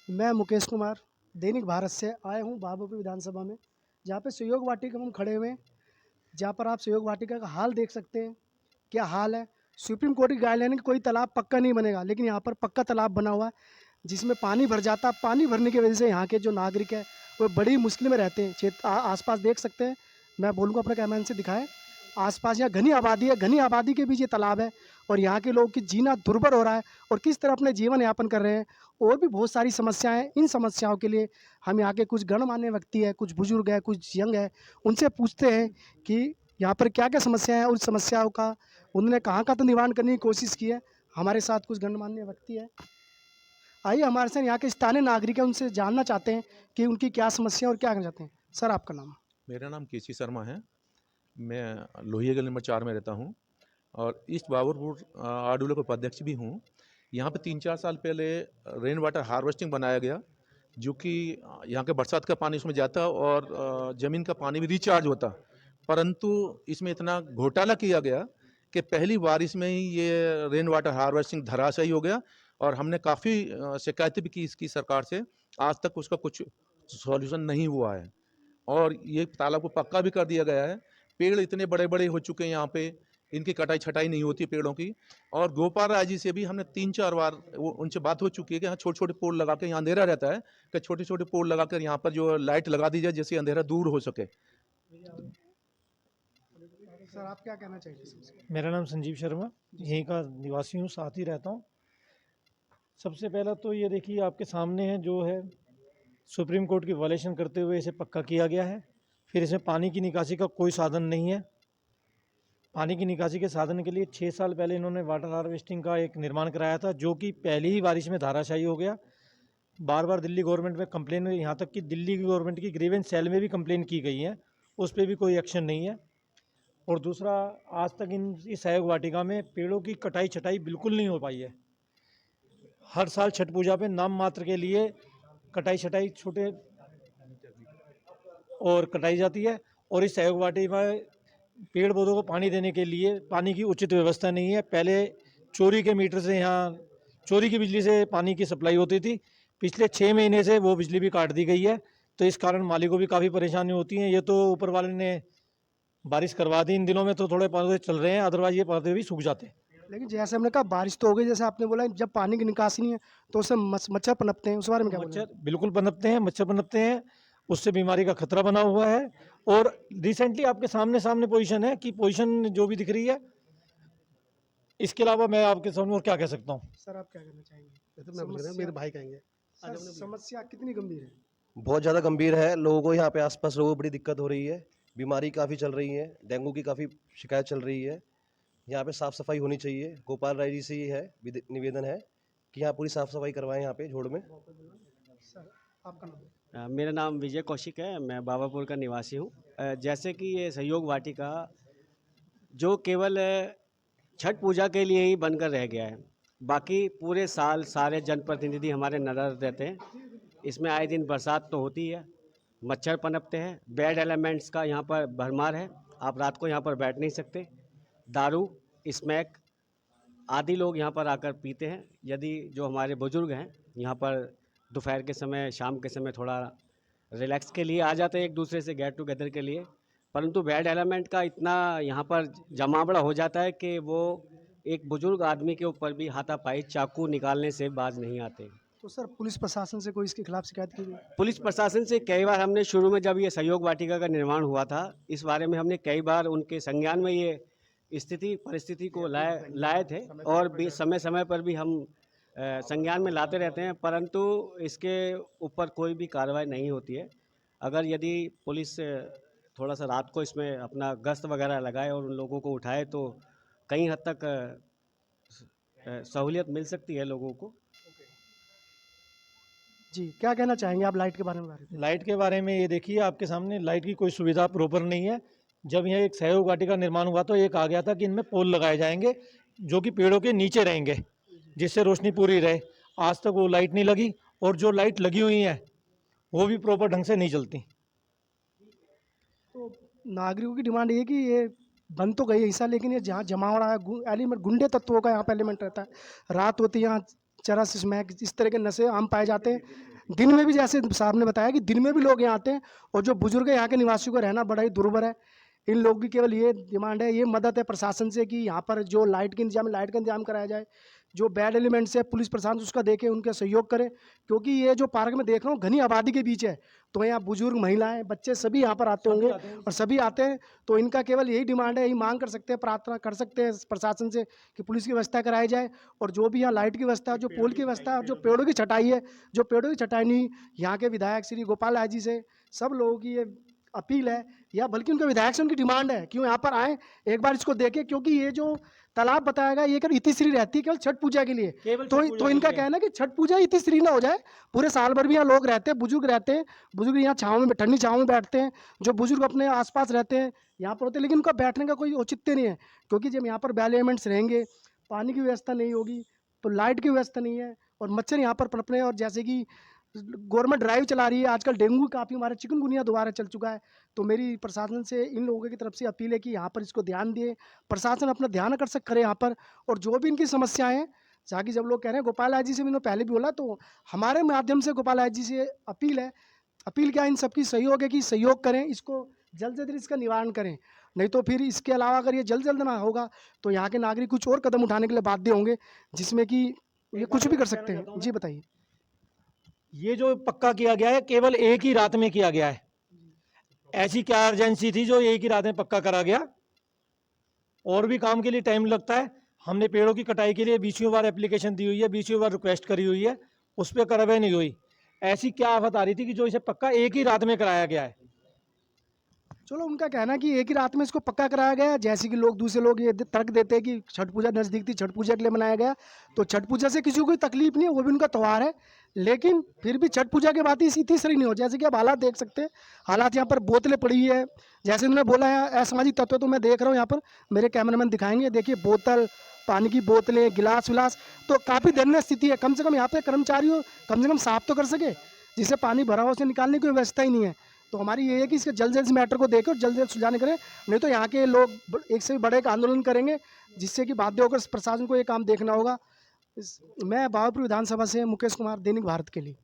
मैं मुकेश कुमार दैनिक भारत से आया हूँ भागलपुर विधानसभा में, जहाँ पे सहयोग वाटिका में हम खड़े हुए हैं। जहाँ पर आप सहयोग वाटिका का हाल देख सकते हैं, क्या हाल है। सुप्रीम कोर्ट की गाइडलाइन है कि कोई तालाब पक्का नहीं बनेगा, लेकिन यहाँ पर पक्का तालाब बना हुआ है, जिसमें पानी भर जाता है। पानी भरने की वजह से यहाँ के जो नागरिक है वो बड़ी मुश्किल में रहते हैं। आसपास देख सकते हैं, मैं बोलूँगा अपने कैमरामैन से दिखाएं। आसपास यहाँ घनी आबादी है, घनी आबादी के बीच ये तालाब है और यहाँ के लोगों की जीना दुर्भर हो रहा है और किस तरह अपने जीवन यापन कर रहे हैं। और भी बहुत सारी समस्याएं हैं। इन समस्याओं के लिए हम यहाँ के कुछ गणमान्य व्यक्ति है, कुछ बुजुर्ग है, कुछ यंग है, उनसे पूछते हैं कि यहाँ पर क्या क्या समस्याएं हैं और उस समस्याओं का उन्होंने कहाँ का तो निवारण करने की कोशिश की है। हमारे साथ कुछ गणमान्य व्यक्ति है, आइए हमारे साथ यहाँ के स्थानीय नागरिक हैं, उनसे जानना चाहते हैं कि उनकी क्या समस्या और क्या करना चाहते हैं। सर, आपका नाम? मेरा नाम केसी शर्मा है। मैं लोहिया गली नंबर 4 में रहता हूँ और ईस्ट बाबरपुर आरडब्ल्यू का उपाध्यक्ष भी हूँ। यहाँ पे 3-4 साल पहले रेन वाटर हार्वेस्टिंग बनाया गया, जो कि यहाँ के बरसात का पानी उसमें जाता और ज़मीन का पानी भी रिचार्ज होता। परंतु इसमें इतना घोटाला किया गया कि पहली बारिश में ही ये रेन वाटर हार्वेस्टिंग धराशायी हो गया और हमने काफ़ी शिकायतें भी की इसकी सरकार से। आज तक उसका कुछ सॉल्यूशन नहीं हुआ है और ये तालाब को पक्का भी कर दिया गया है। पेड़ इतने बड़े-बड़े हो चुके हैं यहाँ पे, इनकी कटाई-छटाई नहीं होती पेड़ों की। और गोपाल राय जी से भी हमने 3-4 बार वो उनसे बात हो चुकी है कि यहाँ छोटे-छोटे पोल लगा के, यहाँ अंधेरा रहता है, कि छोटे-छोटे पोल लगाकर यहाँ पर जो लाइट लगा दी जाए, जिससे अंधेरा दूर हो सके। सर, आप क्या कहना चाहिए? मेरा नाम संजीव शर्मा, यहीं का निवासी हूँ, साथ ही रहता हूँ। सबसे पहला तो ये देखिए आपके सामने है जो है सुप्रीम कोर्ट की वायलेशन करते हुए इसे पक्का किया गया है। फिर इसमें पानी की निकासी का कोई साधन नहीं है। पानी की निकासी के साधन के लिए 6 साल पहले इन्होंने वाटर हार्वेस्टिंग का एक निर्माण कराया था, जो कि पहली ही बारिश में धाराशायी हो गया। बार बार दिल्ली गवर्नमेंट में कंप्लेन हुई, यहाँ तक कि दिल्ली की गवर्नमेंट की ग्रीवेंस सेल में भी कंप्लेन की गई है, उस पर भी कोई एक्शन नहीं है। और दूसरा, आज तक इस सहयोग वाटिका में पेड़ों की कटाई छटाई बिल्कुल नहीं हो पाई है। हर साल छठ पूजा पे नाम मात्र के लिए कटाई छटाई छोटे और कटाई जाती है। और इस सहयोग वाटिका में पेड़ पौधों को पानी देने के लिए पानी की उचित व्यवस्था नहीं है। पहले चोरी के मीटर से यहाँ चोरी की बिजली से पानी की सप्लाई होती थी। पिछले 6 महीने से वो बिजली भी काट दी गई है, तो इस कारण मालिकों को भी काफ़ी परेशानी होती है। ये तो ऊपर वाले ने बारिश करवा दी, इन दिनों में तो थोड़े पौधे चल रहे हैं, अदरवाइज ये पौधे भी सूख जाते हैं। लेकिन जैसे हमने कहा बारिश तो हो गई, जैसे आपने बोला जब पानी की निकासी नहीं है तो उससे मच्छर पनपते हैं, उस बारे में क्या बोलेंगे? मच्छर बिल्कुल पनपते हैं, मच्छर पनपते हैं, उससे बीमारी का खतरा बना हुआ है। और रिसेंटली आपके सामने सामने पोजीशन है कि पोजीशन जो भी दिख रही है, इसके अलावा मैं आपके सामने और क्या कह सकता हूँ। सर, आप क्या कहना चाहेंगे? ये तो मैं बोल रहा, मेरे भाई कहेंगे। सर, समस्या कितनी गंभीर है? बहुत ज़्यादा गंभीर है। लोगों को यहाँ पे आसपास लोगों को बड़ी दिक्कत हो रही है, बीमारी काफ़ी चल रही है, डेंगू की काफ़ी शिकायत चल रही है। यहाँ पे साफ़ सफाई होनी चाहिए। गोपाल राय जी से ये है निवेदन है कि यहाँ पूरी साफ़ सफाई करवाएं यहाँ पे झोड़ में। सर, आपका नाम? मेरा नाम विजय कौशिक है, मैं बाबापुर का निवासी हूँ। जैसे कि ये सहयोग वाटिका जो केवल छठ पूजा के लिए ही बनकर रह गया है, बाकी पूरे साल सारे जनप्रतिनिधि हमारे नज़र रहते हैं। इसमें आए दिन बरसात तो होती है, मच्छर पनपते हैं, बैड एलिमेंट्स का यहाँ पर भरमार है। आप रात को यहाँ पर बैठ नहीं सकते। दारू, स्मैक आदि लोग यहाँ पर आकर पीते हैं। यदि जो हमारे बुजुर्ग हैं यहाँ पर दोपहर के समय, शाम के समय थोड़ा रिलैक्स के लिए आ जाते हैं, एक दूसरे से गेट टुगेदर के लिए, परंतु बैड एलिमेंट का इतना यहाँ पर जमावड़ा हो जाता है कि वो एक बुजुर्ग आदमी के ऊपर भी हाथापाई चाकू निकालने से बाज नहीं आते। तो सर, पुलिस प्रशासन से कोई इसके खिलाफ शिकायत की गई? पुलिस प्रशासन से कई बार हमने शुरू में जब ये सहयोग वाटिका का निर्माण हुआ था, इस बारे में हमने कई बार उनके संज्ञान में ये स्थिति परिस्थिति को लाए थे और भी समय समय पर भी हम संज्ञान में लाते रहते हैं, परंतु इसके ऊपर कोई भी कार्रवाई नहीं होती है। अगर यदि पुलिस थोड़ा सा रात को इसमें अपना गश्त वगैरह लगाए और उन लोगों को उठाए तो कई हद तक सहूलियत मिल सकती है लोगों को। जी, क्या कहना चाहेंगे आप लाइट के बारे में? लाइट के बारे में ये देखिए आपके सामने लाइट की कोई सुविधा प्रॉपर नहीं है। जब यहाँ एक सहयोग वाटिका निर्माण हुआ तो एक आ गया था कि इनमें पोल लगाए जाएंगे जो कि पेड़ों के नीचे रहेंगे, जिससे रोशनी पूरी रहे। आज तक वो लाइट नहीं लगी और जो लाइट लगी हुई है वो भी प्रॉपर ढंग से नहीं चलती। तो नागरिकों की डिमांड ये है कि ये बन तो गई ऐसा, लेकिन ये जहाँ जमावड़ा है एलिमेंट, गुंडे तत्वों का यहाँ पे एलिमेंट रहता है। रात होती है, यहाँ चरस, स्मैक, इस तरह के नशे आम पाए जाते हैं। दिन में भी, जैसे साहब ने बताया कि दिन में भी लोग यहाँ आते हैं, और जो बुजुर्ग है यहाँ के निवासियों का रहना बड़ा ही दुर्भर है। इन लोगों की केवल ये डिमांड है, ये मदद है प्रशासन से कि यहाँ पर जो लाइट का इंतजाम कराया जाए। जो बैड एलिमेंट्स है पुलिस प्रशासन उसका देखे, उनका सहयोग करे, क्योंकि ये जो पार्क में देख रहा हूँ घनी आबादी के बीच है, तो यहाँ बुजुर्ग, महिलाएं, बच्चे सभी यहाँ पर आते होंगे और सभी आते हैं। तो इनका केवल यही डिमांड है, यही मांग कर सकते हैं, प्रार्थना कर सकते हैं प्रशासन से कि पुलिस की व्यवस्था कराई जाए, और जो भी यहाँ लाइट की व्यवस्था है, जो पोल की व्यवस्था है, जो पेड़ों की छटाई है, जो पेड़ों की छटाई नहीं, यहाँ के विधायक श्री गोपाल राय जी से सब लोगों की ये अपील है, या बल्कि उनके विधायक से उनकी डिमांड है कि वो यहाँ पर आएँ, एक बार इसको देखें, क्योंकि ये जो तालाब बताया गया ये केवल इतिश्री रहती है केवल छठ पूजा के लिए। तो इनका कहना है कि छठ पूजा इतिश्री ना हो जाए, पूरे साल भर भी यहाँ लोग रहते हैं, बुजुर्ग रहते हैं, बुजुर्ग यहाँ छाँव में, ठंडी छाँव में बैठते हैं, जो बुजुर्ग अपने आसपास रहते हैं यहाँ पर होते हैं, लेकिन उनका बैठने का कोई औचित्य नहीं है, क्योंकि जब यहाँ पर बैल एलिमेंट्स रहेंगे, पानी की व्यवस्था नहीं होगी, तो लाइट की व्यवस्था नहीं है, और मच्छर यहाँ पर पनप रहे हैं। और जैसे कि गवर्नमेंट ड्राइव चला रही है आजकल, डेंगू काफ़ी, हमारा चिकनगुनिया दोबारा चल चुका है। तो मेरी प्रशासन से इन लोगों की तरफ से अपील है कि यहाँ पर इसको ध्यान दिए, प्रशासन अपना ध्यान आकर्षक करे यहाँ पर, और जो भी इनकी समस्याएं हैं, जहाँ की जब लोग कह रहे हैं गोपाल राय जी से, मैंने पहले भी बोला, तो हमारे माध्यम से गोपाल राय जी से अपील है। अपील क्या, इन सबकी सहयोग है कि सहयोग करें, इसको जल्द से जल्द इसका निवारण करें, नहीं तो फिर इसके अलावा अगर ये जल्द जल्द ना होगा तो यहाँ के नागरिक कुछ और कदम उठाने के लिए बाध्य होंगे, जिसमें कि ये कुछ भी कर सकते हैं। जी बताइए। ये जो पक्का किया गया है केवल एक ही रात में किया गया है, ऐसी क्या अर्जेंसी थी जो एक ही रात में पक्का करा गया? और भी काम के लिए टाइम लगता है। हमने पेड़ों की कटाई के लिए 20वीं बार एप्लीकेशन दी हुई है, 20वीं बार रिक्वेस्ट करी हुई है, उस पर कार्रवाई नहीं हुई। ऐसी क्या आफत आ रही थी कि जो इसे पक्का एक ही रात में कराया गया है? चलो, उनका कहना है कि एक ही रात में इसको पक्का कराया गया, जैसे कि लोग, दूसरे लोग ये तर्क देते हैं कि छठ पूजा नज़दीक थी, छठ पूजा के लिए मनाया गया, तो छठ पूजा से किसी को कोई तकलीफ नहीं है, वो भी उनका त्यौहार है, लेकिन फिर भी छठ पूजा के बाद इसी तीसरी नहीं हो। जैसे कि आप हालात देख सकते हैं, हालात यहाँ पर बोतलें पड़ी है, जैसे उन्होंने बोला है असामाजिक तत्व, तो मैं देख रहा हूँ यहाँ पर, मेरे कैमरामैन दिखाएंगे, देखिए बोतल, पानी की बोतलें, गिलास विलास, तो काफ़ी दयनीय स्थिति है। कम से कम यहाँ पे कर्मचारी कम से कम साफ तो कर सके, जिससे पानी भरा हो उसे निकालने की व्यवस्था ही नहीं है। तो हमारी ये है कि इसके जल्द से जल्द इस मैटर को देखें और जल्द से जल्द सुलझाने करें, नहीं तो यहाँ के लोग एक से भी बड़े एक आंदोलन करेंगे, जिससे कि बाध्य होकर प्रशासन को ये काम देखना होगा। मैं बाबरपुर विधानसभा से मुकेश कुमार, दैनिक भारत के लिए।